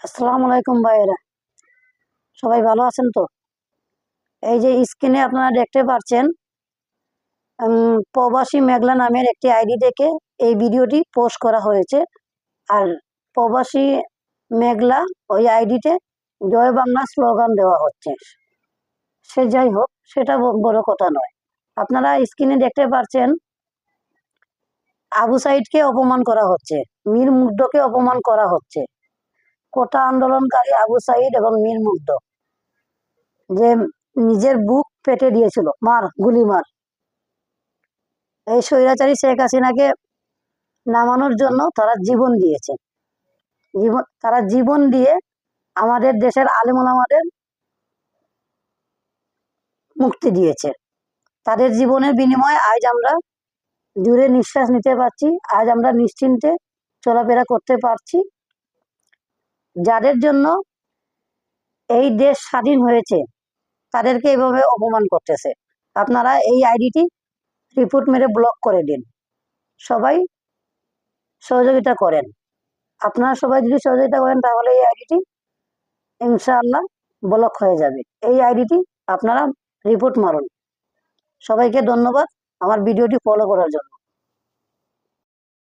আসসালামু আলাইকুম ভাইয়েরা, সবাই ভালো আছেন তো? এই যে স্ক্রিনে আপনারা দেখতে পাচ্ছেন, প্রবাসী মেঘলা নামের একটি আইডি থেকে এই ভিডিওটি পোস্ট করা হয়েছে। আর প্রবাসী মেঘলা ওই আইডিতে জয় বাংলা স্লোগান দেওয়া হচ্ছে। সে যাই হোক, সেটা বড় কথা নয়। আপনারা স্ক্রিনে দেখতে পাচ্ছেন আবু সাইদকে অপমান করা হচ্ছে, মীর মুগ্ধকে অপমান করা হচ্ছে। কোটা আন্দোলনকারী আবু সাইদ এবং মীর মুগ্ধ যে নিজের বুক পেটে দিয়েছিল, মার গুলি মার, এই স্বৈরাচারী শেখ হাসিনাকে নামানোর জন্য তারা জীবন দিয়েছে। তারা জীবন দিয়ে আমাদের দেশের আলেম ওলামাদের মুক্তি দিয়েছে। তাদের জীবনের বিনিময়ে আজ আমরা জুড়ে নিঃশ্বাস নিতে পারছি, আজ আমরা নিশ্চিন্তে চলাফেরা করতে পারছি। যাদের জন্য এই দেশ স্বাধীন হয়েছে তাদেরকে এভাবে অপমান করতেছে। আপনারা এই আইডিটি রিপোর্ট মেরে ব্লক করে দিন, সবাই সহযোগিতা করেন। আপনারা সবাই যদি সহযোগিতা করেন তাহলে এই আইডিটি ইনশাআল্লাহ ব্লক হয়ে যাবে। এই আইডিটি আপনারা রিপোর্ট মারুন। সবাইকে ধন্যবাদ আমার ভিডিওটি ফলো করার জন্য।